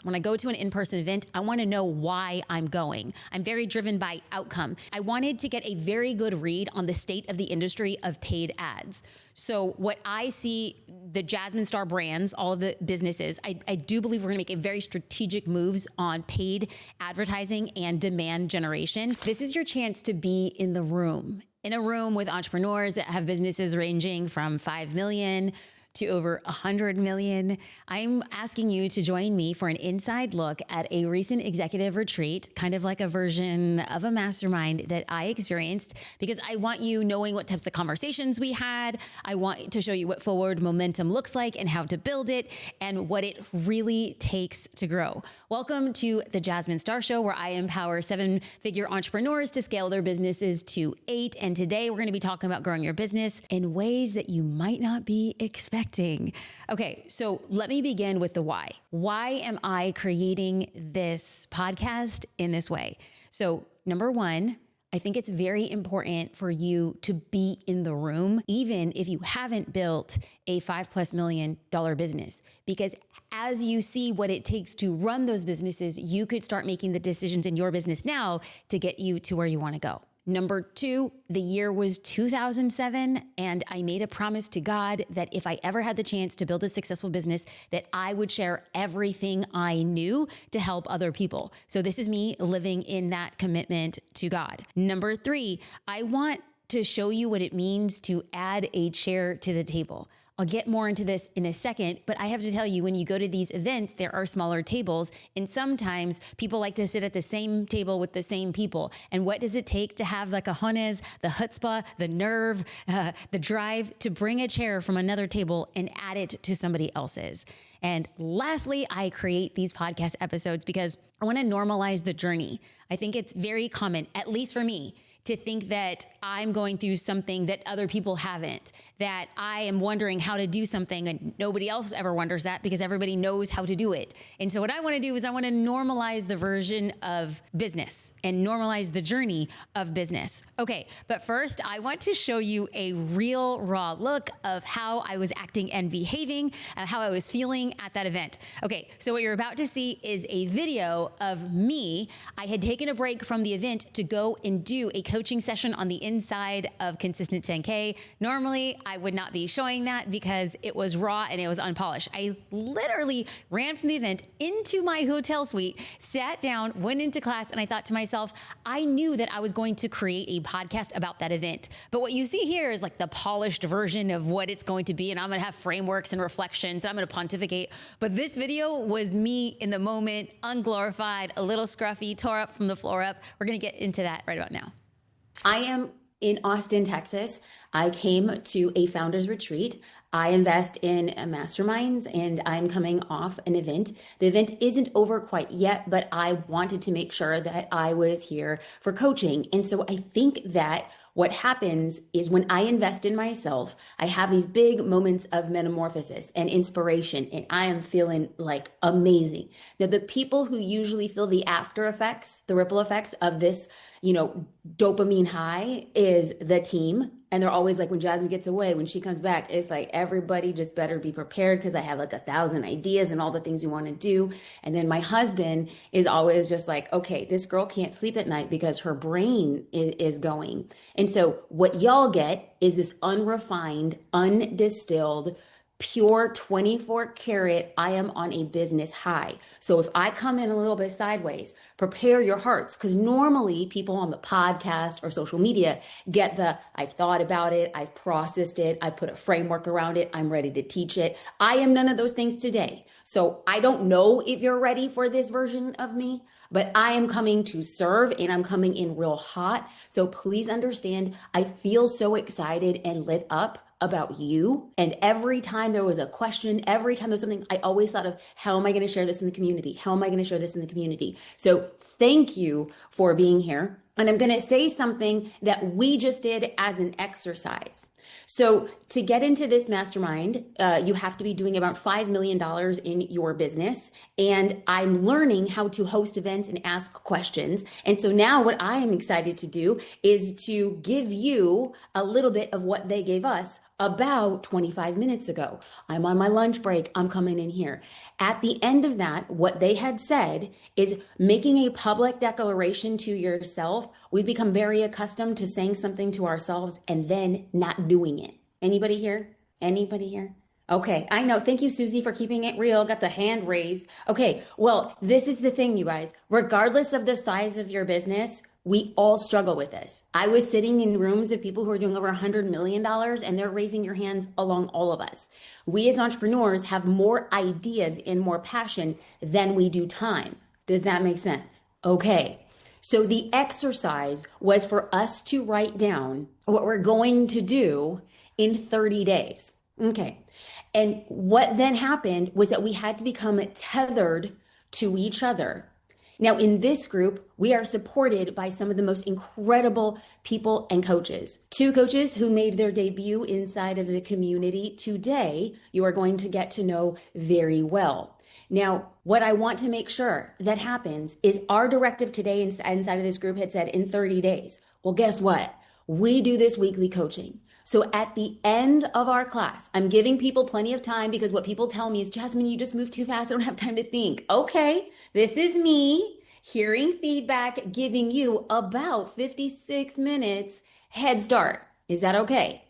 When I go to an in-person event, I want to know why I'm going. I'm very driven by outcome. I wanted to get a very good read on the state of the industry of paid ads. So what I see, the Jasmine Star brands, all of the businesses, I do believe we're going to make a very strategic moves on paid advertising and demand generation. This is your chance to be in the room, in a room with entrepreneurs that have businesses ranging from 5 million to over 100 million. I'm asking you to join me for an inside look at a recent executive retreat, kind of like a version of a mastermind that I experienced, because I want you knowing what types of conversations we had. I want to show you what forward momentum looks like and how to build it and what it really takes to grow. Welcome to the Jasmine Star Show, where I empower 7-figure entrepreneurs to scale their businesses to 8. And today we're going to be talking about growing your business in ways that you might not be expecting. Okay, so let me begin with the why. Why am I creating this podcast in this way? So number one, I think it's very important for you to be in the room, even if you haven't built a $5+ million business, because as you see what it takes to run those businesses, you could start making the decisions in your business now to get you to where you want to go. Number two, the year was 2007, and I made a promise to God that if I ever had the chance to build a successful business, that I would share everything I knew to help other people. So this is me living in that commitment to God. Number three, I want to show you what it means to add a chair to the table. I'll get more into this in a second, but I have to tell you, when you go to these events, there are smaller tables, and sometimes people like to sit at the same table with the same people. And what does it take to have like a cojones, the chutzpah, the nerve, the drive to bring a chair from another table and add it to somebody else's? And lastly, I create these podcast episodes because I want to normalize the journey. I think it's very common, at least for me, to think that I'm going through something that other people haven't, that I am wondering how to do something and nobody else ever wonders that because everybody knows how to do it. And so what I want to do is I want to normalize the version of business and normalize the journey of business. Okay, but first I want to show you a real raw look of how I was acting and behaving, how I was feeling at that event. Okay, so what you're about to see is a video of me. I had taken a break from the event to go and do a coaching session on the inside of Consistent 10K. Normally, I would not be showing that because it was raw and it was unpolished. I literally ran from the event into my hotel suite, sat down, went into class, and I thought to myself, I knew that I was going to create a podcast about that event. But what you see here is like the polished version of what it's going to be, and I'm going to have frameworks and reflections, and I'm going to pontificate. But this video was me in the moment, unglorified, a little scruffy, tore up from the floor up. We're going to get into that right about now. I am in Austin, Texas. I came to a founders retreat. I invest in masterminds, and I'm coming off an event. The event isn't over quite yet, but I wanted to make sure that I was here for coaching. And so I think that what happens is when I invest in myself, I have these big moments of metamorphosis and inspiration, and I am feeling like amazing. Now, the people who usually feel the after effects, the ripple effects of this, dopamine high is the team. And they're always like, when Jasmine gets away, when she comes back, it's like, everybody just better be prepared because I have like 1,000 ideas and all the things we want to do. And then my husband is always just like, okay, this girl can't sleep at night because her brain is going. And so what y'all get is this unrefined, undistilled, pure 24 karat, I am on a business high. So if I come in a little bit sideways, prepare your hearts, because normally people on the podcast or social media get the, I've thought about it, I've processed it, I put a framework around it, I'm ready to teach it. I am none of those things today. So I don't know if you're ready for this version of me, but I am coming to serve, and I'm coming in real hot. So please understand, I feel so excited and lit up about you. And every time there was a question, every time there's something, I always thought of, how am I going to share this in the community? How am I going to share this in the community? So thank you for being here. And I'm going to say something that we just did as an exercise. So to get into this mastermind, you have to be doing about $5 million in your business. And I'm learning how to host events and ask questions. And so now what I am excited to do is to give you a little bit of what they gave us about 25 minutes ago. I'm on my lunch break. I'm coming in here. At the end of that, what they had said is making a public declaration to yourself. We've become very accustomed to saying something to ourselves and then not doing it. Anybody here? Anybody here? Okay, I know. Thank you, Susie, for keeping it real. Got the hand raised. Okay, well, this is the thing, you guys. Regardless of the size of your business, we all struggle with this. I was sitting in rooms of people who are doing over $100 million and they're raising your hands along all of us. We as entrepreneurs have more ideas and more passion than we do time. Does that make sense? Okay. So the exercise was for us to write down what we're going to do in 30 days. Okay. And what then happened was that we had to become tethered to each other. Now, in this group, we are supported by some of the most incredible people and coaches. 2 coaches who made their debut inside of the community today, you are going to get to know very well. Now, what I want to make sure that happens is our directive today inside of this group had said in 30 days. Well, guess what? We do this weekly coaching. So at the end of our class, I'm giving people plenty of time because what people tell me is, Jasmine, you just move too fast. I don't have time to think. Okay, this is me hearing feedback, giving you about 56 minutes head start. Is that okay?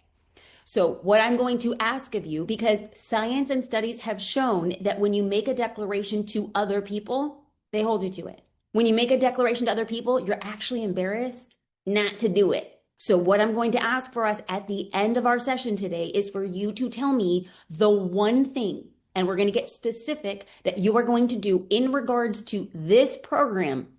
So what I'm going to ask of you, because science and studies have shown that when you make a declaration to other people, they hold you to it. When you make a declaration to other people, you're actually embarrassed not to do it. So what I'm going to ask for us at the end of our session today is for you to tell me the one thing, and we're going to get specific, that you are going to do in regards to this program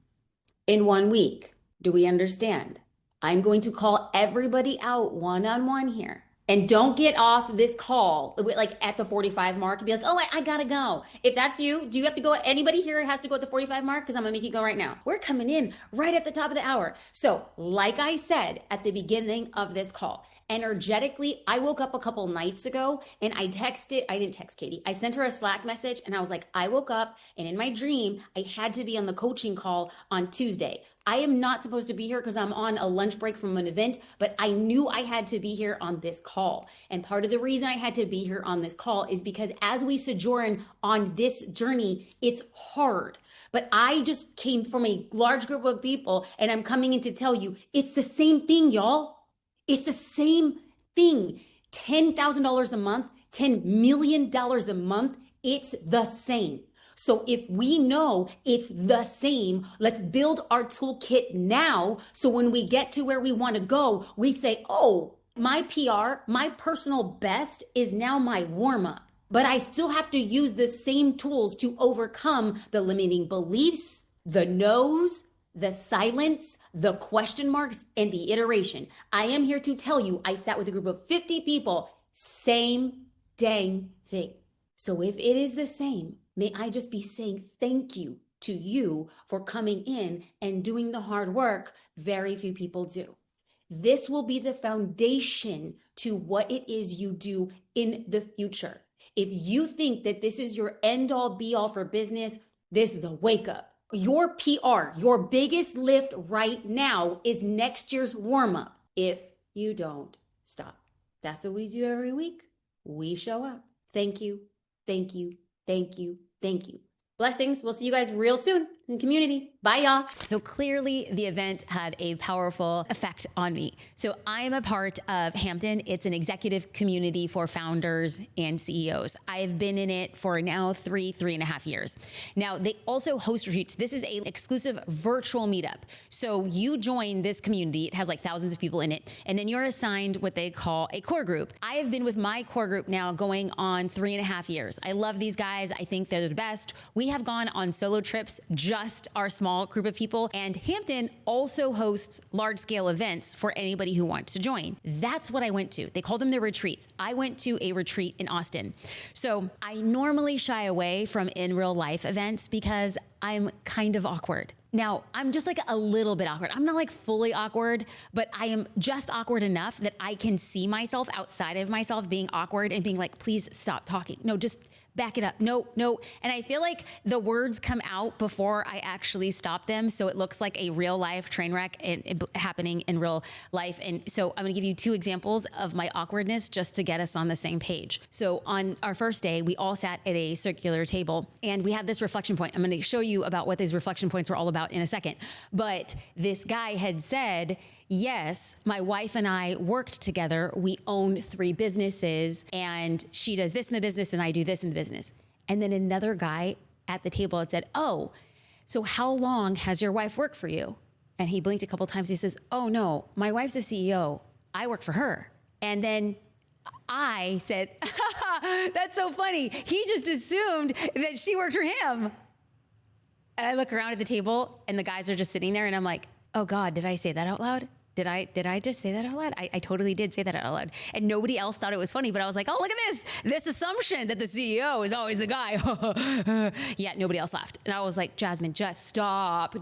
in 1 week. Do we understand? I'm going to call everybody out one-on-one here. And don't get off this call like at the 45 mark and be like, oh, I gotta go. If that's you, do you have to go? Anybody here has to go at the 45 mark? Because I'm gonna make you go right now. We're coming in right at the top of the hour. So like I said at the beginning of this call, energetically, I woke up a couple nights ago and I didn't text Katie. I sent her a Slack message and I was like, I woke up and in my dream, I had to be on the coaching call on Tuesday. I am not supposed to be here because I'm on a lunch break from an event, but I knew I had to be here on this call. And part of the reason I had to be here on this call is because as we sojourn on this journey, it's hard. But I just came from a large group of people and I'm coming in to tell you it's the same thing, y'all. It's the same thing. $10,000 a month, $10 million a month, it's the same. So if we know it's the same, let's build our toolkit now. So when we get to where we want to go, we say, oh, my PR, my personal best is now my warm up. But I still have to use the same tools to overcome the limiting beliefs, the no's, the silence, the question marks, and the iteration. I am here to tell you, I sat with a group of 50 people, same dang thing. So if it is the same, may I just be saying thank you to you for coming in and doing the hard work very few people do. This will be the foundation to what it is you do in the future. If you think that this is your end all be all for business, this is a wake up. Your PR, your biggest lift right now is next year's warm up. If you don't stop. That's what we do every week. We show up. Thank you. Thank you. Thank you. Thank you. Blessings. We'll see you guys real soon in the community. Bye, y'all. So clearly the event had a powerful effect on me. So I am a part of Hampton. It's an executive community for founders and CEOs. I've been in it for now three and a half years. Now they also host retreats. This is an exclusive virtual meetup. So you join this community. It has like thousands of people in it. And then you're assigned what they call a core group. I have been with my core group now going on 3.5 years. I love these guys. I think they're the best. We we have gone on solo trips, just our small group of people. And Hampton also hosts large scale events for anybody who wants to join. That's what I went to. They call them the retreats. I went to a retreat in Austin. So I normally shy away from in real life events because I'm kind of awkward. Now, I'm just like a little bit awkward. I'm not like fully awkward, but I am just awkward enough that I can see myself outside of myself being awkward and being like, please stop talking. No, just back it up. No. And I feel like the words come out before I actually stop them. So it looks like a real life train wreck happening in real life. And so I'm gonna give you two examples of my awkwardness just to get us on the same page. So on our first day, we all sat at a circular table and we have this reflection point. I'm gonna show you about what these reflection points were all about in a second. But this guy had said, yes, my wife and I worked together. We own 3 businesses and she does this in the business and I do this in the business. And then another guy at the table had said, oh, so how long has your wife worked for you? And he blinked a couple times. He says, oh no, my wife's a CEO. I work for her. And then I said, that's so funny. He just assumed that she worked for him. And I look around at the table and the guys are just sitting there and I'm like, oh God, did I say that out loud? Did I just say that out loud? I totally did say that out loud. And nobody else thought it was funny, but I was like, oh, look at this assumption that the CEO is always the guy. Yeah, nobody else laughed. And I was like, Jasmine, just stop.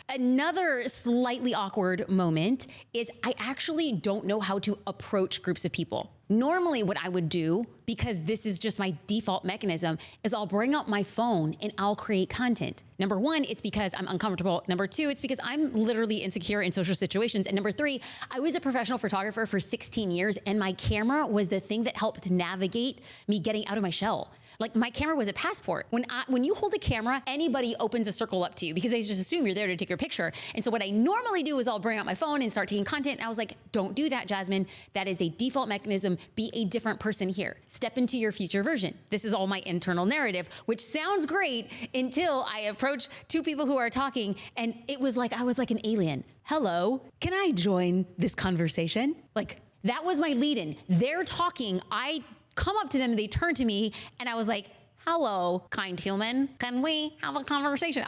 Another slightly awkward moment is I actually don't know how to approach groups of people. Normally what I would do, because this is just my default mechanism, is I'll bring out my phone and I'll create content. Number 1, it's because I'm uncomfortable. Number 2, it's because I'm literally insecure in social situations. And number 3, I was a professional photographer for 16 years and my camera was the thing that helped navigate me getting out of my shell. Like my camera was a passport. When you hold a camera, anybody opens a circle up to you because they just assume you're there to take your picture. And so what I normally do is I'll bring out my phone and start taking content. And I was like, don't do that, Jasmine. That is a default mechanism. Be a different person here. Step into your future version. This is all my internal narrative, which sounds great until I approach 2 people who are talking. And it was like, I was like an alien. Hello, can I join this conversation? Like that was my lead in. They're talking. I come up to them and they turn to me and I was like, hello, kind human, can we have a conversation?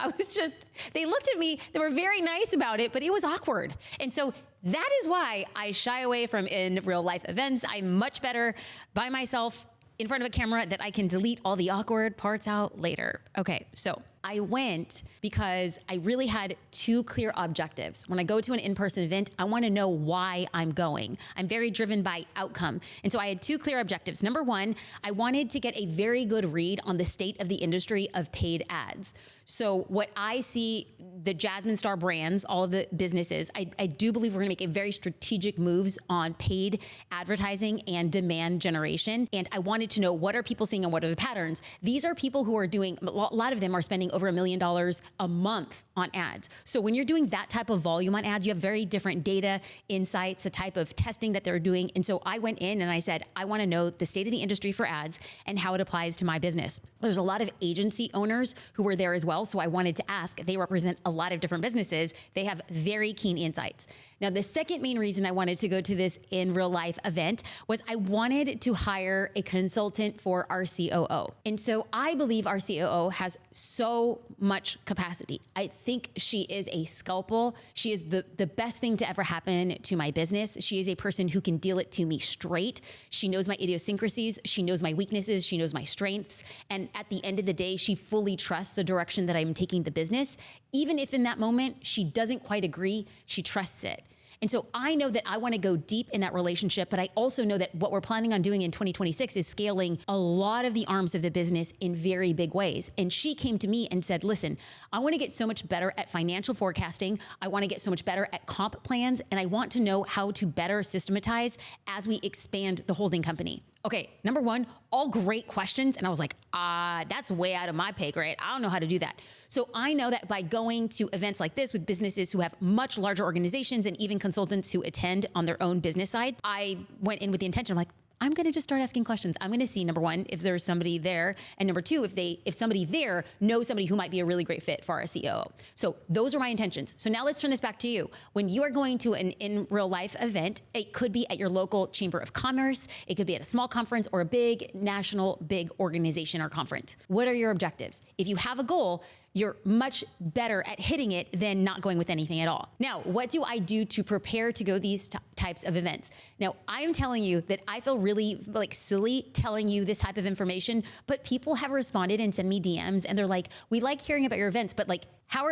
They looked at me, they were very nice about it, but it was awkward. And so that is why I shy away from in real life events. I'm much better by myself in front of a camera that I can delete all the awkward parts out later. Okay, so I went because I really had 2 clear objectives. When I go to an in-person event, I want to know why I'm going. I'm very driven by outcome. And so I had 2 clear objectives. Number 1, I wanted to get a very good read on the state of the industry of paid ads. So what I see, the Jasmine Star brands, all of the businesses, I do believe we're gonna make a very strategic moves on paid advertising and demand generation. And I wanted to know, what are people seeing and what are the patterns? These are people who are doing, a lot of them are spending over $1 million a month on ads. So when you're doing that type of volume on ads, you have very different data, insights, the type of testing that they're doing. And so I went in and I said, I wanna know the state of the industry for ads and how it applies to my business. There's a lot of agency owners who were there as well. So I wanted to ask, they represent a lot of different businesses. They have very keen insights. Now, the second main reason I wanted to go to this in real life event was I wanted to hire a consultant for our COO. And so I believe our COO has so much capacity. I think she is a scalpel. She is the best thing to ever happen to my business. She is a person who can deal it to me straight. She knows my idiosyncrasies. She knows my weaknesses. She knows my strengths. And at the end of the day, she fully trusts the direction that I'm taking the business. Even if in that moment she doesn't quite agree, she trusts it. And so I know that I want to go deep in that relationship, but I also know that what we're planning on doing in 2026 is scaling a lot of the arms of the business in very big ways. And she came to me and said, listen, I want to get so much better at financial forecasting. I want to get so much better at comp plans. And I want to know how to better systematize as we expand the holding company. Okay, number 1, all great questions. And I was like, that's way out of my pay grade. I don't know how to do that. So I know that by going to events like this with businesses who have much larger organizations and even consultants who attend on their own business side, I went in with the intention, I'm like, I'm going to just start asking questions. I'm going to see, number one, if there's somebody there. And number two, if somebody there knows somebody who might be a really great fit for our COO. So those are my intentions. So now let's turn this back to you. When you are going to an in real life event, it could be at your local chamber of commerce. It could be at a small conference or a big national, big organization or conference. What are your objectives? If you have a goal, you're much better at hitting it than not going with anything at all. Now, what do I do to prepare to go these types of events? Now, I am telling you that I feel really like silly telling you this type of information, but people have responded and sent me DMs and they're like, we like hearing about your events, but like,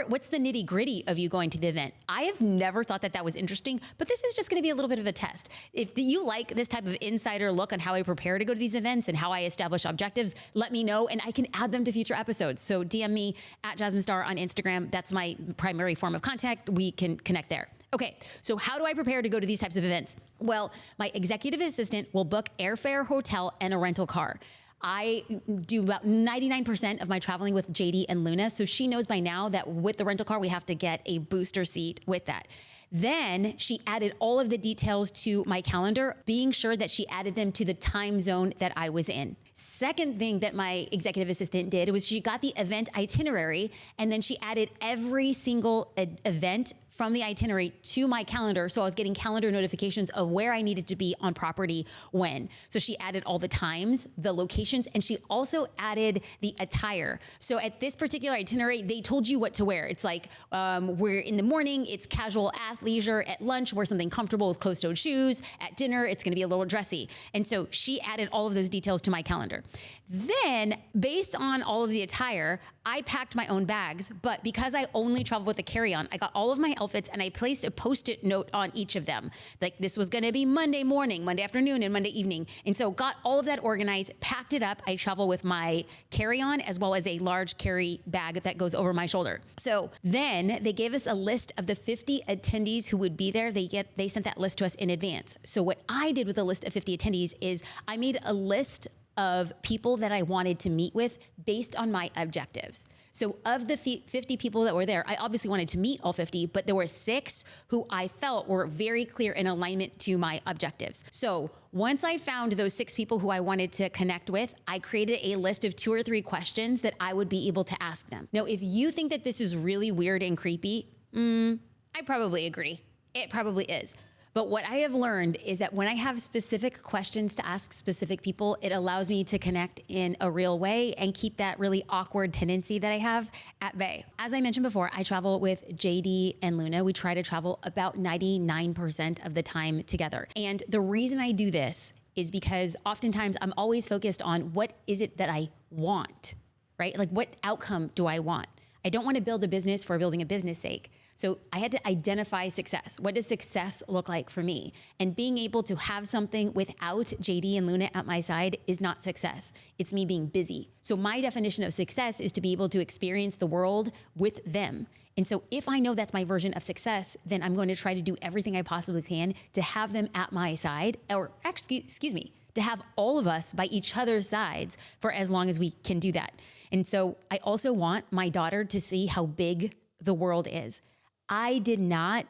what's the nitty gritty of you going to the event? I have never thought that was interesting, but this is just going to be a little bit of a test. If you like this type of insider look on how I prepare to go to these events and how I establish objectives, let me know and I can add them to future episodes. So DM me at Jasmine Star on Instagram. That's my primary form of contact. We can connect there. Okay, so how do I prepare to go to these types of events? Well, my executive assistant will book airfare, hotel, and a rental car. I do about 99% of my traveling with JD and Luna. So she knows by now that with the rental car, we have to get a booster seat with that. Then she added all of the details to my calendar, being sure that she added them to the time zone that I was in. Second thing that my executive assistant did was she got the event itinerary and then she added every single event from the itinerary to my calendar. So I was getting calendar notifications of where I needed to be on property when. So she added all the times, the locations, and she also added the attire. So at this particular itinerary, they told you what to wear. It's like, we're in the morning, it's casual athleisure. At lunch, wear something comfortable with closed-toed shoes. At dinner, it's gonna be a little dressy. And so she added all of those details to my calendar. Then, based on all of the attire, I packed my own bags, but because I only travel with a carry-on, I got all of my outfits and I placed a Post-it note on each of them. Like this was gonna be Monday morning, Monday afternoon, and Monday evening. And so got all of that organized, packed it up. I travel with my carry-on as well as a large carry bag that goes over my shoulder. So then they gave us a list of the 50 attendees who would be there. They sent that list to us in advance. So what I did with the list of 50 attendees is I made a list of people that I wanted to meet with based on my objectives. So of the 50 people that were there, I obviously wanted to meet all 50, but there were 6 who I felt were very clear in alignment to my objectives. So once I found those 6 people who I wanted to connect with, I created a list of 2 or 3 questions that I would be able to ask them. Now, if you think that this is really weird and creepy, I probably agree. It probably is. But what I have learned is that when I have specific questions to ask specific people, it allows me to connect in a real way and keep that really awkward tendency that I have at bay. As I mentioned before, I travel with JD and Luna. We try to travel about 99% of the time together. And the reason I do this is because oftentimes I'm always focused on what is it that I want, right? Like what outcome do I want? I don't want to build a business for building a business sake. So I had to identify success. What does success look like for me? And being able to have something without JD and Luna at my side is not success. It's me being busy. So my definition of success is to be able to experience the world with them. And so if I know that's my version of success, then I'm going to try to do everything I possibly can to have them at my side, or excuse me, to have all of us by each other's sides for as long as we can do that. And so I also want my daughter to see how big the world is. I did not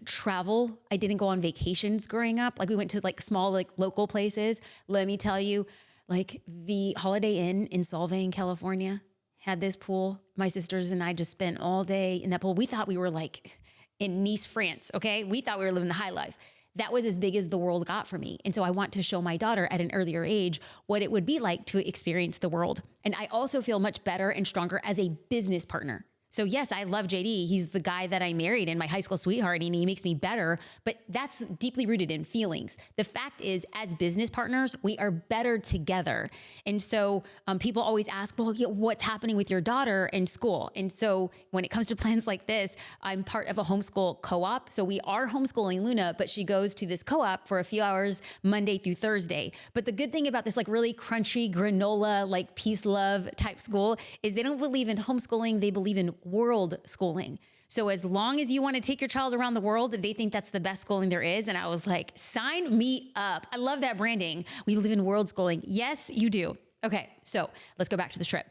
travel. I didn't go on vacations growing up. Like we went to like small, like local places. Let me tell you, like the Holiday Inn in Solvang, California had this pool. My sisters and I just spent all day in that pool. We thought we were like in Nice, France. Okay. We thought we were living the high life. That was as big as the world got for me. And so I want to show my daughter at an earlier age what it would be like to experience the world. And I also feel much better and stronger as a business partner. So yes, I love JD. He's the guy that I married and my high school sweetheart, and he makes me better, but that's deeply rooted in feelings. The fact is, as business partners, we are better together. And so people always ask, well, what's happening with your daughter in school? And so when it comes to plans like this, I'm part of a homeschool co-op. So we are homeschooling Luna, but she goes to this co-op for a few hours Monday through Thursday. But the good thing about this like really crunchy granola, like peace, love type school is they don't believe in homeschooling. They believe in world schooling. So as long as you want to take your child around the world, they think that's the best schooling there is. And I was like, sign me up. I love that branding. We believe in world schooling. Yes, you do. Okay, so let's go back to the trip.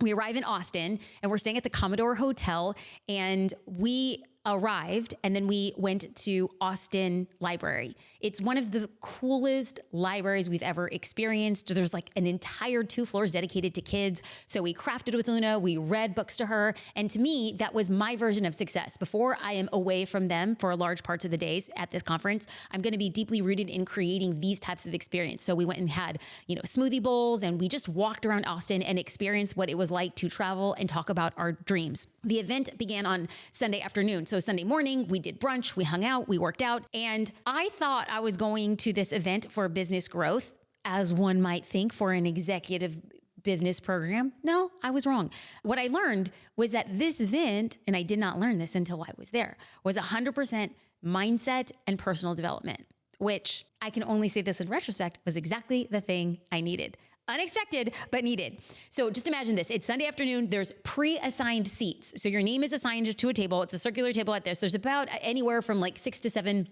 We arrive in Austin and we're staying at the Commodore Hotel, and we arrived and then we went to Austin Library. It's one of the coolest libraries we've ever experienced. There's like an entire 2 floors dedicated to kids. So we crafted with Luna, we read books to her. And to me, that was my version of success. Before I am away from them for large parts of the days at this conference, I'm going to be deeply rooted in creating these types of experience. So we went and had, smoothie bowls, and we just walked around Austin and experienced what it was like to travel and talk about our dreams. The event began on Sunday afternoon. So Sunday morning, we did brunch, we hung out, we worked out, and I thought I was going to this event for business growth, as one might think for an executive business program. No, I was wrong. What I learned was that this event, and I did not learn this until I was there, was 100% mindset and personal development, which I can only say this in retrospect was exactly the thing I needed. Unexpected, but needed. So just imagine this. It's Sunday afternoon. There's pre-assigned seats. So your name is assigned to a table. It's a circular table like this. There's about anywhere from like 6 to 7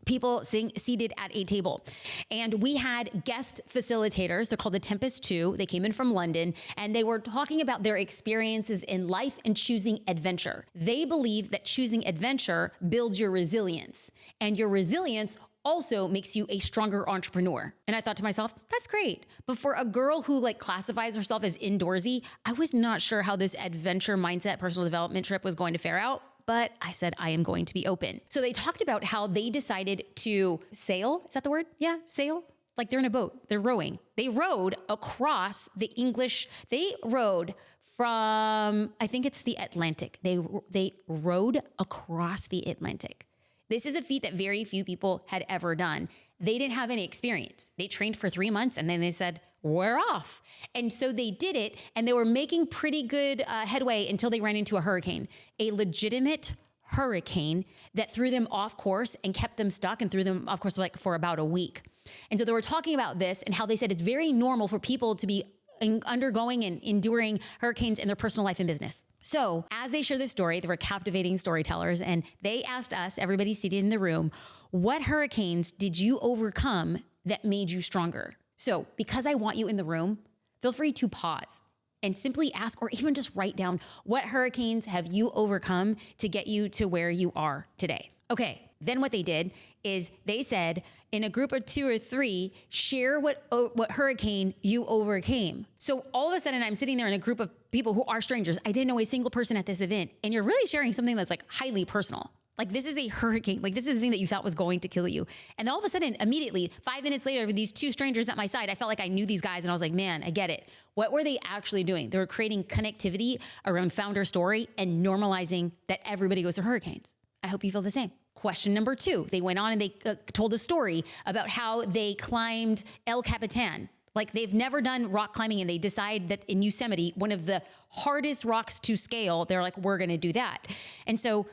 people seated at a table. And we had guest facilitators. They're called the Tempest 2. They came in from London, and they were talking about their experiences in life and choosing adventure. They believe that choosing adventure builds your resilience, and your resilience also makes you a stronger entrepreneur. And I thought to myself, that's great. But for a girl who classifies herself as indoorsy, I was not sure how this adventure mindset personal development trip was going to fare out. But I said, I am going to be open. So they talked about how they decided to sail. Is that the word? Yeah, sail. Like they're in a boat. They're rowing. They rowed across they rowed from, I think it's the Atlantic. They rowed across the Atlantic. This is a feat that very few people had ever done. They didn't have any experience. They trained for 3 months and then they said, we're off. And so they did it, and they were making pretty good headway until they ran into a hurricane, a legitimate hurricane that threw them off course and kept them stuck and threw them off course for about a week. And so they were talking about this and how they said it's very normal for people to be undergoing and enduring hurricanes in their personal life and business. So as they share this story, they were captivating storytellers, and they asked us, everybody seated in the room, what hurricanes did you overcome that made you stronger? So because I want you in the room, feel free to pause and simply ask, or even just write down, what hurricanes have you overcome to get you to where you are today? Okay, then what they did is they said, in a group of 2 or 3, share what hurricane you overcame. So all of a sudden I'm sitting there in a group of people who are strangers. I didn't know a single person at this event. And you're really sharing something that's highly personal. This is a hurricane. This is the thing that you thought was going to kill you. And then all of a sudden, immediately, 5 minutes later, with these 2 strangers at my side, I felt like I knew these guys, and I was like, man, I get it. What were they actually doing? They were creating connectivity around founder story and normalizing that everybody goes through hurricanes. I hope you feel the same. Question number 2, they went on and they told a story about how they climbed El Capitan. They've never done rock climbing, and they decide that in Yosemite, one of the hardest rocks to scale, they're like, we're going to do that. And so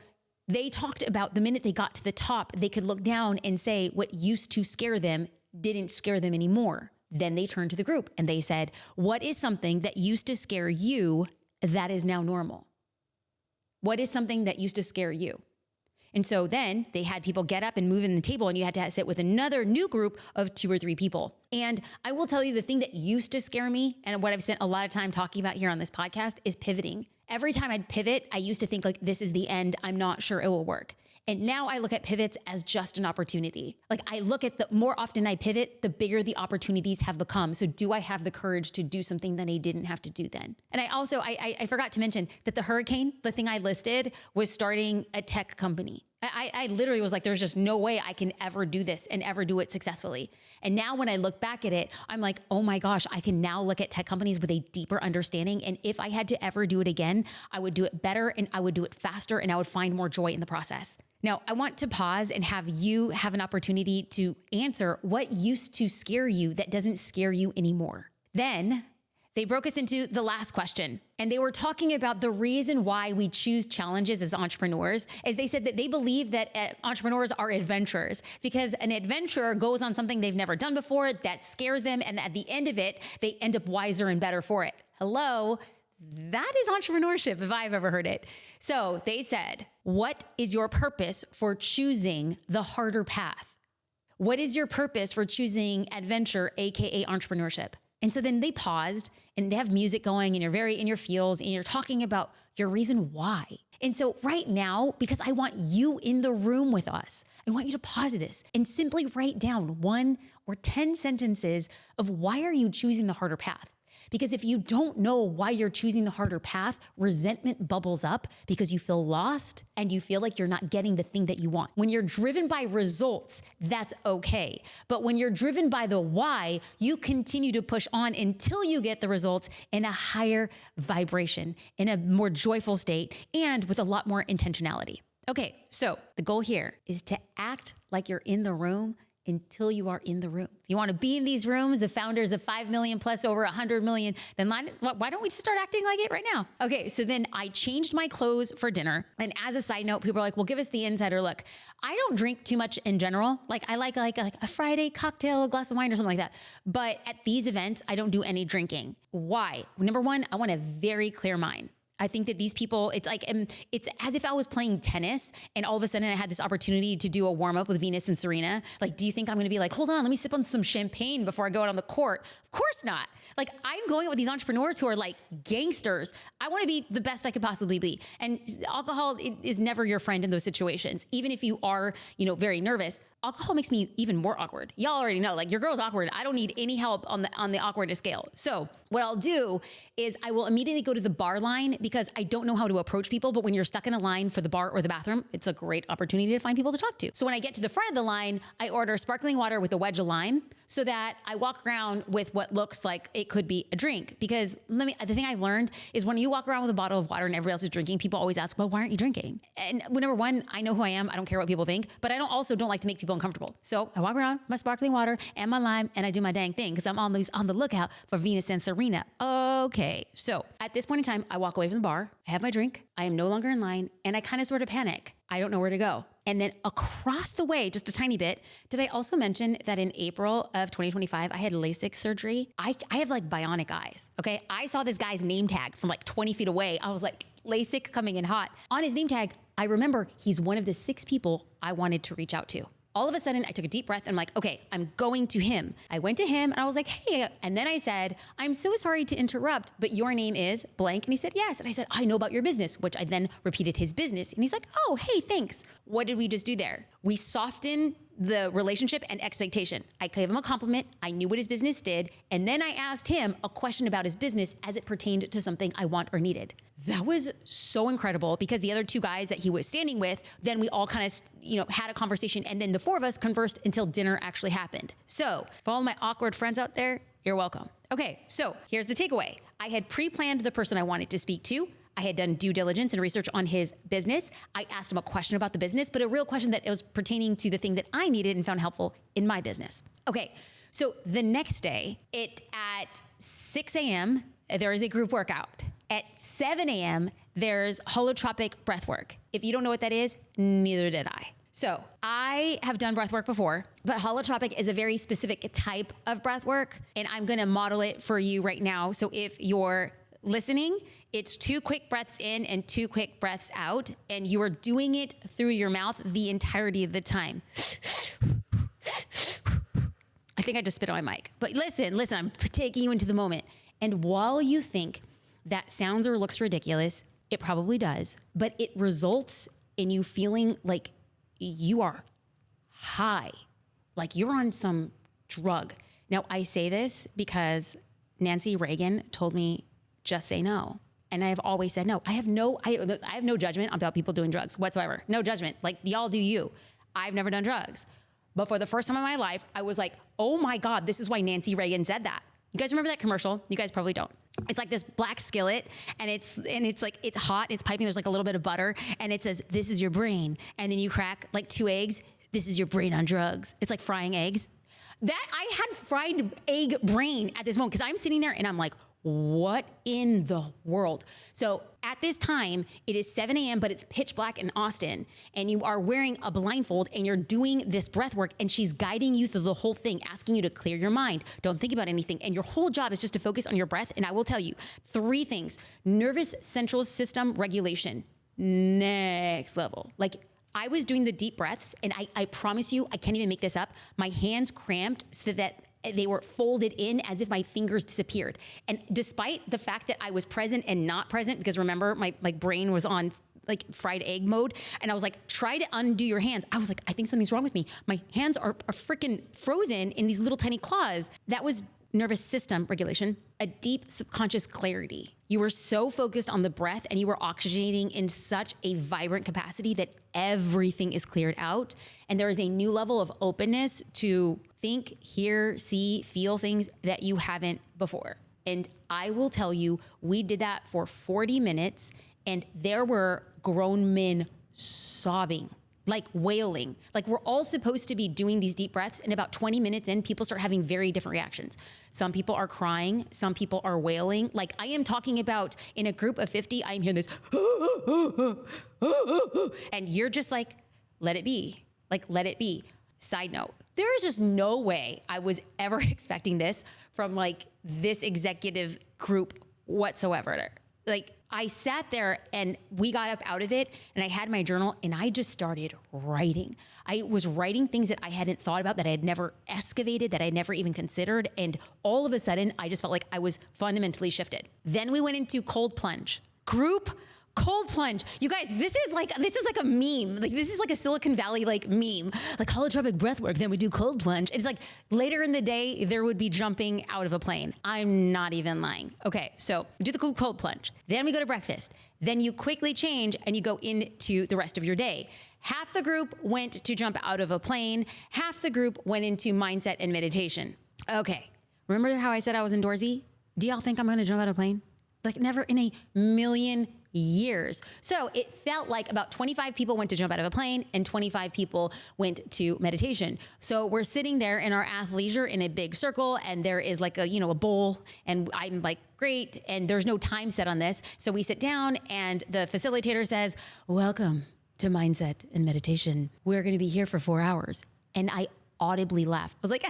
they talked about the minute they got to the top, they could look down and say what used to scare them didn't scare them anymore. Then they turned to the group and they said, what is something that used to scare you that is now normal? What is something that used to scare you? And so then they had people get up and move in the table, and you had to sit with another new group of 2 or 3 people. And I will tell you, the thing that used to scare me, and what I've spent a lot of time talking about here on this podcast, is pivoting. Every time I'd pivot, I used to think this is the end. I'm not sure it will work. And now I look at pivots as just an opportunity. I look at the more often I pivot, the bigger the opportunities have become. So do I have the courage to do something that I didn't have to do then? And I also, I forgot to mention that the hurricane, the thing I listed, was starting a tech company. I literally was like, there's just no way I can ever do this and ever do it successfully. And now when I look back at it, I'm like, oh my gosh, I can now look at tech companies with a deeper understanding. And if I had to ever do it again, I would do it better, and I would do it faster, and I would find more joy in the process. Now, I want to pause and have you have an opportunity to answer what used to scare you that doesn't scare you anymore. Then they broke us into the last question, and they were talking about the reason why we choose challenges as entrepreneurs. As they said that they believe that entrepreneurs are adventurers, because an adventurer goes on something they've never done before that scares them, and at the end of it, they end up wiser and better for it. Hello? That is entrepreneurship, if I've ever heard it. So they said, what is your purpose for choosing the harder path? What is your purpose for choosing adventure, AKA entrepreneurship? And so then they paused and they have music going and you're very in your feels and you're talking about your reason why. And so right now, because I want you in the room with us, I want you to pause this and simply write down 1 or 10 sentences of why are you choosing the harder path? Because if you don't know why you're choosing the harder path, resentment bubbles up because you feel lost and you feel like you're not getting the thing that you want. When you're driven by results, that's okay. But when you're driven by the why, you continue to push on until you get the results in a higher vibration, in a more joyful state, and with a lot more intentionality. Okay, so the goal here is to act like you're in the room until you are in the room. If you want to be in these rooms of founders of 5 million plus over 100 million, then why don't we just start acting like it right now? Okay, so then I changed my clothes for dinner. And as a side note, people are like, well, give us the insider look. I don't drink too much in general. Like I like a Friday cocktail, a glass of wine or something like that. But at these events, I don't do any drinking. Why? Number 1, I want a very clear mind. I think that these people, it's like, it's as if I was playing tennis and all of a sudden I had this opportunity to do a warm up with Venus and Serena. Like, do you think I'm going to be like, hold on, let me sip on some champagne before I go out on the court? Of course not. Like, I'm going out with these entrepreneurs who are like gangsters. I want to be the best I could possibly be. And alcohol is never your friend in those situations. Even if you are, very nervous, alcohol makes me even more awkward. Y'all already know, like, your girl's awkward. I don't need any help on the awkwardness scale. So what I'll do is I will immediately go to the bar line because I don't know how to approach people. But when you're stuck in a line for the bar or the bathroom, it's a great opportunity to find people to talk to. So when I get to the front of the line, I order sparkling water with a wedge of lime so that I walk around with what looks like it could be a drink. Because the thing I've learned is when you walk around with a bottle of water and everybody else is drinking, people always ask, well, why aren't you drinking? And number 1, I know who I am. I don't care what people think, but I don't like to make people uncomfortable. So I walk around with my sparkling water and my lime and I do my dang thing because I'm always on the lookout for Venus and Serena. Okay. So at this point in time, I walk away from the bar. I have my drink. I am no longer in line and I kind of sort of panic. I don't know where to go. And then across the way, just a tiny bit, did I also mention that in April of 2025, I had LASIK surgery? I have like bionic eyes, okay? I saw this guy's name tag from like 20 feet away. I was like, LASIK coming in hot. On his name tag, I remember he's one of the 6 people I wanted to reach out to. All of a sudden, I took a deep breath and I'm like, okay, I'm going to him. I went to him and I was like, hey, and then I said, I'm so sorry to interrupt, but your name is blank. And he said, yes. And I said, I know about your business, which I then repeated his business. And he's like, oh, hey, thanks. What did we just do there? We softened the relationship and expectation. I gave him a compliment. I knew what his business did. And then I asked him a question about his business as it pertained to something I want or needed. That was so incredible because the other 2 guys that he was standing with, then we all kind of, had a conversation and then the 4 of us conversed until dinner actually happened. So for all my awkward friends out there, you're welcome. Okay, so here's the takeaway. I had pre-planned the person I wanted to speak to. I had done due diligence and research on his business. I asked him a question about the business, but a real question that was pertaining to the thing that I needed and found helpful in my business. Okay, so the next day, at 6 a.m., there is a group workout. At 7 a.m., there's holotropic breath work. If you don't know what that is, neither did I. So I have done breath work before, but holotropic is a very specific type of breath work, and I'm gonna model it for you right now. So if you're listening, it's 2 quick breaths in and 2 quick breaths out, and you are doing it through your mouth the entirety of the time. I think I just spit on my mic, but listen, I'm taking you into the moment. And while you think that sounds or looks ridiculous, it probably does, but it results in you feeling like you are high, like you're on some drug. Now, I say this because Nancy Reagan told me, just say no. And I have always said no. I have no judgment about people doing drugs whatsoever. No judgment. Like, y'all do you. I've never done drugs. But for the first time in my life, I was like, oh my God, this is why Nancy Reagan said that. You guys remember that commercial? You guys probably don't. It's like this black skillet and it's like, it's hot, it's piping, there's like a little bit of butter and it says, this is your brain. And then you crack like 2 eggs. This is your brain on drugs. It's like frying eggs. That I had fried egg brain at this moment because I'm sitting there and I'm like, what in the world? So at this time, it is 7 a.m., but it's pitch black in Austin, and you are wearing a blindfold and you're doing this breath work, and she's guiding you through the whole thing, asking you to clear your mind. Don't think about anything. And your whole job is just to focus on your breath. And I will tell you 3 things. Nervous central system regulation, next level. Like, I was doing the deep breaths, and I promise you, I can't even make this up. My hands cramped so that they were folded in as if my fingers disappeared. And despite the fact that I was present and not present, because remember, my brain was on like fried egg mode. And I was like, try to undo your hands. I was like, I think something's wrong with me. My hands are freaking frozen in these little tiny claws. That was nervous system regulation, a deep subconscious clarity. You were so focused on the breath and you were oxygenating in such a vibrant capacity that everything is cleared out. And there is a new level of openness to think, hear, see, feel things that you haven't before. And I will tell you, we did that for 40 minutes and there were grown men sobbing, like wailing. Like we're all supposed to be doing these deep breaths, and about 20 minutes in, people start having very different reactions. Some people are crying, some people are wailing. Like I am talking about in a group of 50, I am hearing this, and you're just like, let it be, like let it be. Side note, there is just no way I was ever expecting this from like this executive group whatsoever. Like I sat there and we got up out of it and I had my journal and I just started writing. I was writing things that I hadn't thought about, that I had never excavated, that I never even considered. And all of a sudden I just felt like I was fundamentally shifted. Then we went into cold plunge. Group cold plunge. You guys, this is like a meme. Like this is like a Silicon Valley like meme. Like holotropic breath work, then we do cold plunge. It's like later in the day, there would be jumping out of a plane. I'm not even lying. Okay, so we do the cold plunge. Then we go to breakfast. Then you quickly change and you go into the rest of your day. Half the group went to jump out of a plane. Half the group went into mindset and meditation. Okay, remember how I said I was indoorsy? Do y'all think I'm gonna jump out of a plane? Like never in a million years. So it felt like about 25 people went to jump out of a plane and 25 people went to meditation. So we're sitting there in our athleisure in a big circle and there is like a bowl and I'm like, great. And there's no time set on this. So we sit down and the facilitator says, welcome to mindset and meditation. We're going to be here for 4 hours. And I audibly laughed. I was like,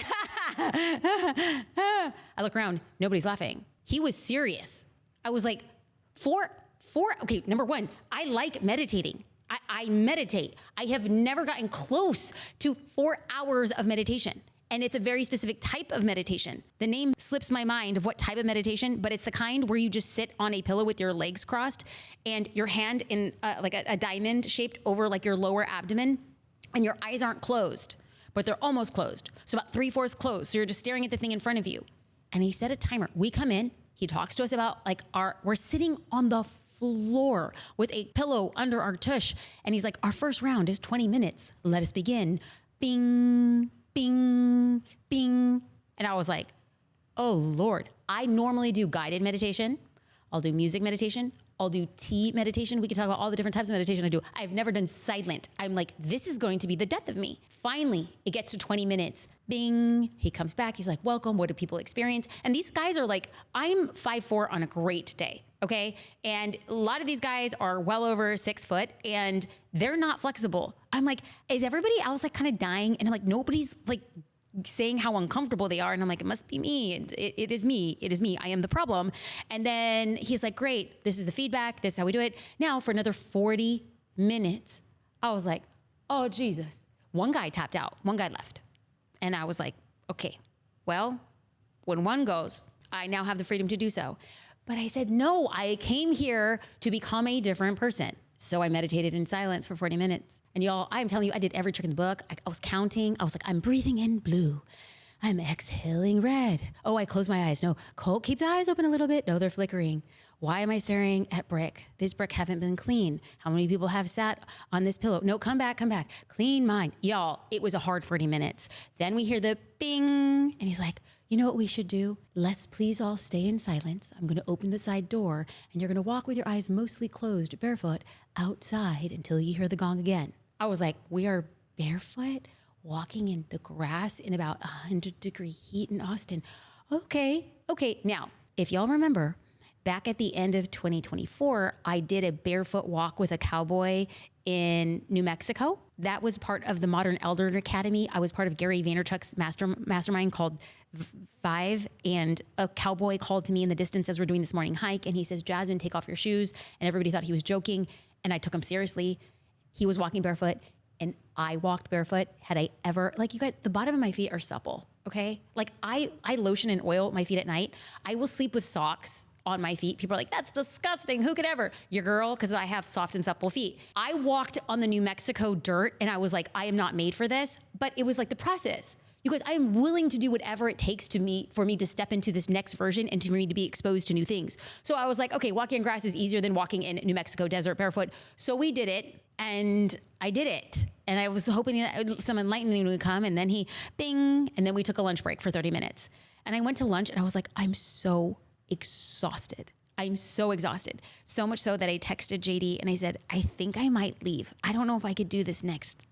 I look around, nobody's laughing. He was serious. I was like, okay, number one, I like meditating. I meditate. I have never gotten close to 4 hours of meditation. And it's a very specific type of meditation. The name slips my mind of what type of meditation, but it's the kind where you just sit on a pillow with your legs crossed and your hand in like a diamond shaped over like your lower abdomen and your eyes aren't closed, but they're almost closed. So about 3/4 closed. So you're just staring at the thing in front of you. And he set a timer. We come in, he talks to us about like we're sitting on the floor with a pillow under our tush. And he's like, our first round is 20 minutes. Let us begin. Bing, bing, bing. And I was like, oh Lord, I normally do guided meditation. I'll do music meditation. I'll do tea meditation. We can talk about all the different types of meditation I do. I've never done silent. I'm like, this is going to be the death of me. Finally, it gets to 20 minutes. Bing. He comes back. He's like, welcome. What do people experience? And these guys are like, I'm 5'4" on a great day. Okay. And a lot of these guys are well over 6 foot and they're not flexible. I'm like, is everybody else like kind of dying? And I'm like, nobody's like saying how uncomfortable they are. And I'm like, it must be me. And it is me. It is me. I am the problem. And then he's like, great. This is the feedback. This is how we do it. Now for another 40 minutes, I was like, oh, Jesus. One guy tapped out. One guy left. And I was like, okay, well, when one goes, I now have the freedom to do so. But I said, no, I came here to become a different person. So I meditated in silence for 40 minutes. And y'all, I'm telling you, I did every trick in the book. I was counting. I was like, I'm breathing in blue. I'm exhaling red. Oh, I closed my eyes. No, Cole, keep the eyes open a little bit. No, they're flickering. Why am I staring at brick? This brick haven't been clean. How many people have sat on this pillow? No, come back. Clean mind. Y'all, it was a hard 40 minutes. Then we hear the bing. And he's like, you know what we should do? Let's please all stay in silence. I'm going to open the side door and you're going to walk with your eyes mostly closed, barefoot, outside until you hear the gong again. I was like, we are barefoot walking in the grass in about 100-degree heat in Austin. Okay. Now, if y'all remember, back at the end of 2024, I did a barefoot walk with a cowboy in New Mexico. That was part of the Modern Elder Academy. I was part of Gary Vaynerchuk's mastermind called Five, and a cowboy called to me in the distance as we're doing this morning hike, and he says, Jasmine, take off your shoes. And everybody thought he was joking, and I took him seriously. He was walking barefoot, and I walked barefoot. Had I ever, like you guys, the bottom of my feet are supple, Okay. Like I lotion and oil my feet at night. I will sleep with socks on my feet. People are like, that's disgusting. Who could ever? Your girl, because I have soft and supple feet. I walked on the New Mexico dirt and I was like, I am not made for this. But it was like the process. You guys, I am willing to do whatever it takes for me to step into this next version and for me to be exposed to new things. So I was like, okay, walking in grass is easier than walking in New Mexico desert barefoot. So we did it, and I did it. And I was hoping that some enlightening would come, and then he bing, and then we took a lunch break for 30 minutes. And I went to lunch and I was like, I'm so exhausted. I'm so exhausted. So much so that I texted JD and I said, I think I might leave. I don't know if I could do this next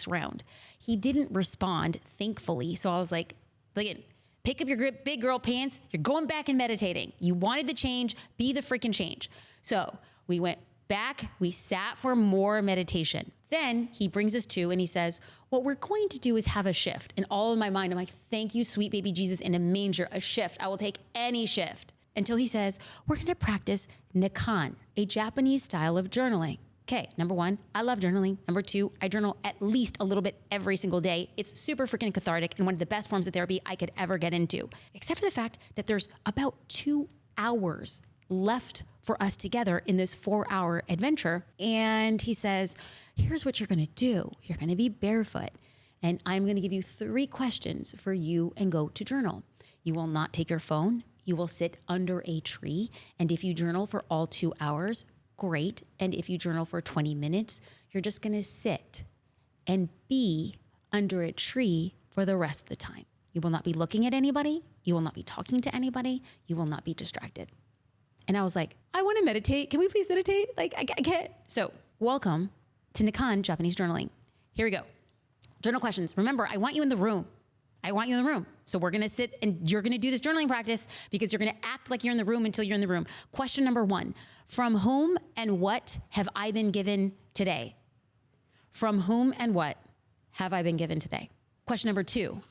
round. He didn't respond, thankfully. So I was like, pick up your big girl pants. You're going back and meditating. You wanted the change, be the freaking change. So we went back, we sat for more meditation. Then he brings us to, and he says, what we're going to do is have a shift. And all in my mind, I'm like, thank you, sweet baby Jesus in a manger, a shift. I will take any shift. Until he says, we're going to practice Nikan, a Japanese style of journaling. Okay, number one, I love journaling. Number two, I journal at least a little bit every single day. It's super freaking cathartic and one of the best forms of therapy I could ever get into, except for the fact that there's about 2 hours left for us together in this 4-hour adventure. And he says, here's what you're going to do. You're going to be barefoot, and I'm going to give you 3 questions for you and go to journal. You will not take your phone. You will sit under a tree. And if you journal for all 2 hours, great. And if you journal for 20 minutes, you're just going to sit and be under a tree for the rest of the time. You will not be looking at anybody. You will not be talking to anybody. You will not be distracted. And I was like, I want to meditate. Can we please meditate? Like, I can't. So welcome to Nikan Japanese journaling. Here we go. Journal questions. Remember, I want you in the room. So we're going to sit and you're going to do this journaling practice because you're going to act like you're in the room until you're in the room. Question number 1, from whom and what have I been given today? From whom and what have I been given today? Question number 2,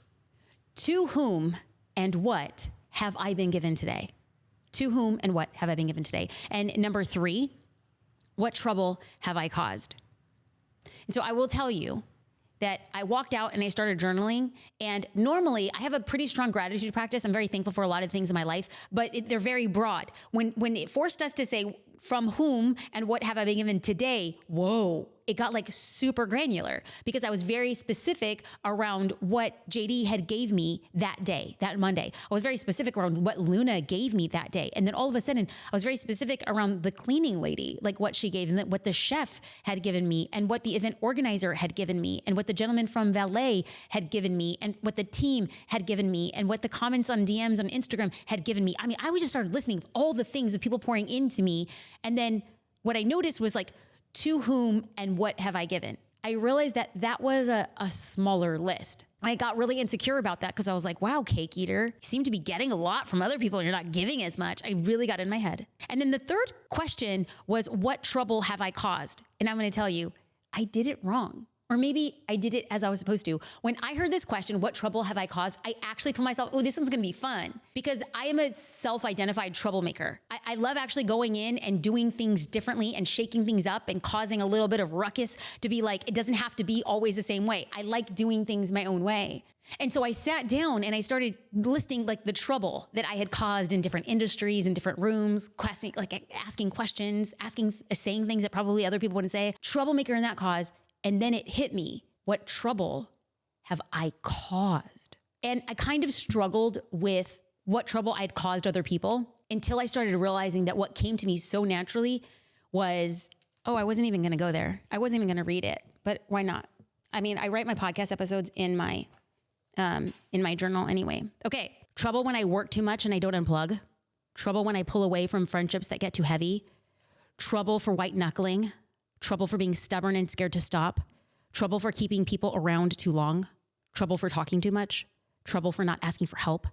to whom and what have I been given today? To whom and what have I been given today? And number 3, what trouble have I caused? And so I will tell you that I walked out and I started journaling. And normally I have a pretty strong gratitude practice. I'm very thankful for a lot of things in my life, but they're very broad. When it forced us to say from whom and what have I been given today, whoa, it got like super granular because I was very specific around what JD had gave me that day, that Monday. I was very specific around what Luna gave me that day. And then all of a sudden I was very specific around the cleaning lady, like what she gave and what the chef had given me and what the event organizer had given me and what the gentleman from Valet had given me and what the team had given me and what the comments on DMs on Instagram had given me. I mean, I was just started listening to all the things of people pouring into me. And then what I noticed was like, to whom and what have I given? I realized that that was a smaller list. I got really insecure about that because I was like, wow, cake eater, you seem to be getting a lot from other people and you're not giving as much. I really got in my head. And then the third question was, what trouble have I caused? And I'm going to tell you, I did it wrong. Or maybe I did it as I was supposed to. When I heard this question, what trouble have I caused? I actually told myself, oh, this one's gonna be fun because I am a self-identified troublemaker. I love actually going in and doing things differently and shaking things up and causing a little bit of ruckus to be like, it doesn't have to be always the same way. I like doing things my own way. And so I sat down and I started listing like the trouble that I had caused in different industries, in different rooms, asking questions, saying things that probably other people wouldn't say. Troublemaker in that cause. And then it hit me, what trouble have I caused? And I kind of struggled with what trouble I'd caused other people until I started realizing that what came to me so naturally was, oh, I wasn't even going to go there. I wasn't even going to read it, but why not? I mean, I write my podcast episodes in my journal anyway. Okay. Trouble when I work too much and I don't unplug. Trouble when I pull away from friendships that get too heavy. Trouble for white knuckling. Trouble for being stubborn and scared to stop. Trouble for keeping people around too long. Trouble for talking too much. Trouble for not asking for help.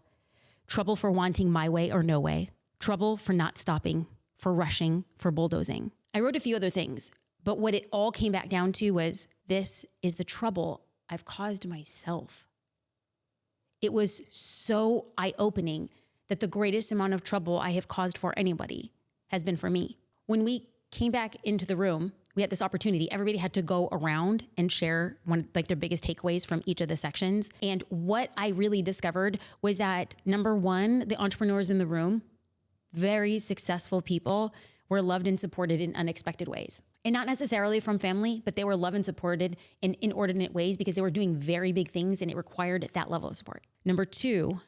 Trouble for wanting my way or no way. Trouble for not stopping, for rushing, for bulldozing. I wrote a few other things, but what it all came back down to was, this is the trouble I've caused myself. It was so eye-opening that the greatest amount of trouble I have caused for anybody has been for me. When we came back into the room we had this opportunity. Everybody had to go around and share their biggest takeaways from each of the sections. And what I really discovered was that, number one, the entrepreneurs in the room, very successful people, were loved and supported in unexpected ways. And not necessarily from family, but they were loved and supported in inordinate ways because they were doing very big things and it required that level of support. Number two,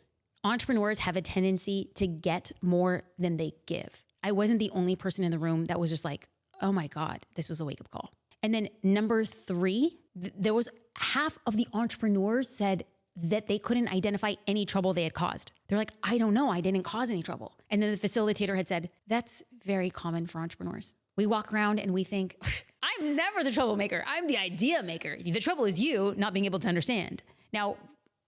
entrepreneurs have a tendency to get more than they give. I wasn't the only person in the room that was just like, oh my God, this was a wake-up call. And then number three, there was half of the entrepreneurs said that they couldn't identify any trouble they had caused. They're like, I don't know, I didn't cause any trouble. And then the facilitator had said, that's very common for entrepreneurs. We walk around and we think, I'm never the troublemaker. I'm the idea maker. The trouble is you not being able to understand. Now,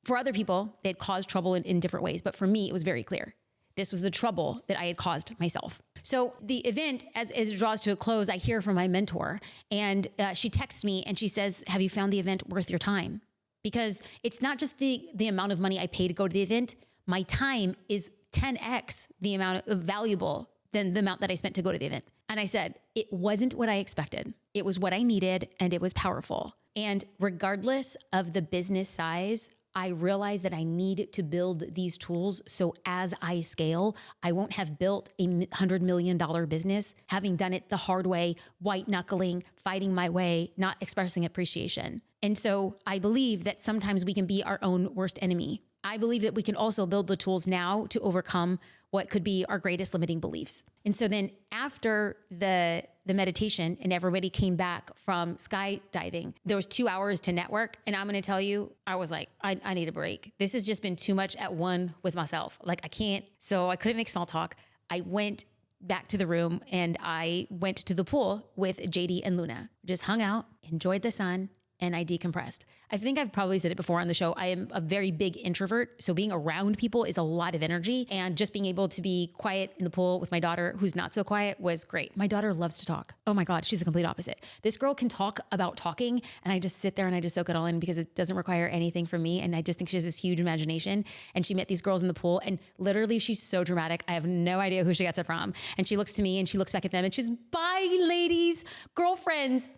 for other people, they had caused trouble in different ways. But for me, it was very clear. This was the trouble that I had caused myself. So the event, as it draws to a close, I hear from my mentor and she texts me and she says, have you found the event worth your time? Because it's not just the amount of money I pay to go to the event. My time is 10x the amount of valuable than the amount that I spent to go to the event. And I said, it wasn't what I expected. It was what I needed and it was powerful. And regardless of the business size, I realized that I need to build these tools so as I scale, I won't have built a $100 million business, having done it the hard way, white knuckling, fighting my way, not expressing appreciation. And so I believe that sometimes we can be our own worst enemy. I believe that we can also build the tools now to overcome what could be our greatest limiting beliefs. And so then after the meditation and everybody came back from skydiving, there was 2 hours to network. And I'm going to tell you, I was like, I need a break. This has just been too much at one with myself. Like I can't, so I couldn't make small talk. I went back to the room and I went to the pool with JD and Luna, just hung out, enjoyed the sun, and I decompressed. I think I've probably said it before on the show. I am a very big introvert. So being around people is a lot of energy, and just being able to be quiet in the pool with my daughter, who's not so quiet, was great. My daughter loves to talk. Oh my God, she's the complete opposite. This girl can talk about talking, and I just sit there and I just soak it all in because it doesn't require anything from me. And I just think she has this huge imagination. And she met these girls in the pool, and literally she's so dramatic. I have no idea who she gets it from. And she looks to me and she looks back at them and she's, bye ladies, girlfriends.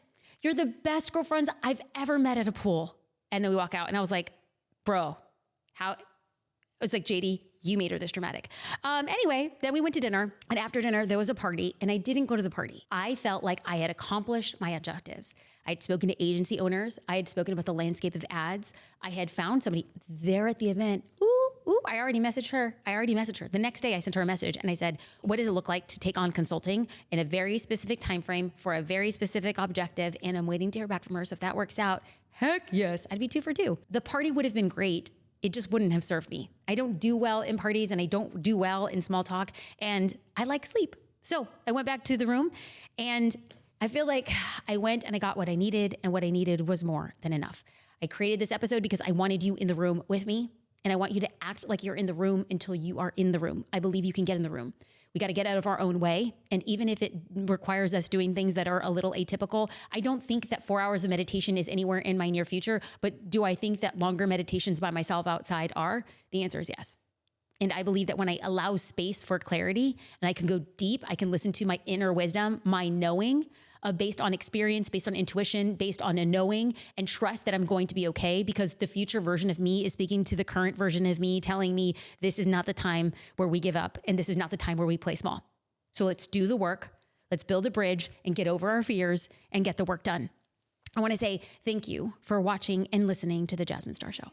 You're the best girlfriends I've ever met at a pool. And then we walk out and I was like, bro, how? It was like, JD, you made her this dramatic. Anyway, then we went to dinner, and after dinner there was a party, and I didn't go to the party. I felt like I had accomplished my objectives. I had spoken to agency owners. I had spoken about the landscape of ads. I had found somebody there at the event. I already messaged her. The next day I sent her a message and I said, what does it look like to take on consulting in a very specific time frame for a very specific objective? And I'm waiting to hear back from her. So if that works out, heck yes, I'd be 2 for 2. The party would have been great. It just wouldn't have served me. I don't do well in parties and I don't do well in small talk, and I like sleep. So I went back to the room and I feel like I went and I got what I needed, and what I needed was more than enough. I created this episode because I wanted you in the room with me. And I want you to act like you're in the room until you are in the room. I believe you can get in the room. We got to get out of our own way. And even if it requires us doing things that are a little atypical, I don't think that 4 hours of meditation is anywhere in my near future. But do I think that longer meditations by myself outside are? The answer is yes. And I believe that when I allow space for clarity and I can go deep, I can listen to my inner wisdom, my knowing, based on experience, based on intuition, based on a knowing, and trust that I'm going to be okay, because the future version of me is speaking to the current version of me, telling me this is not the time where we give up and this is not the time where we play small. So let's do the work. Let's build a bridge and get over our fears and get the work done. I want to say thank you for watching and listening to The Jasmine Star Show.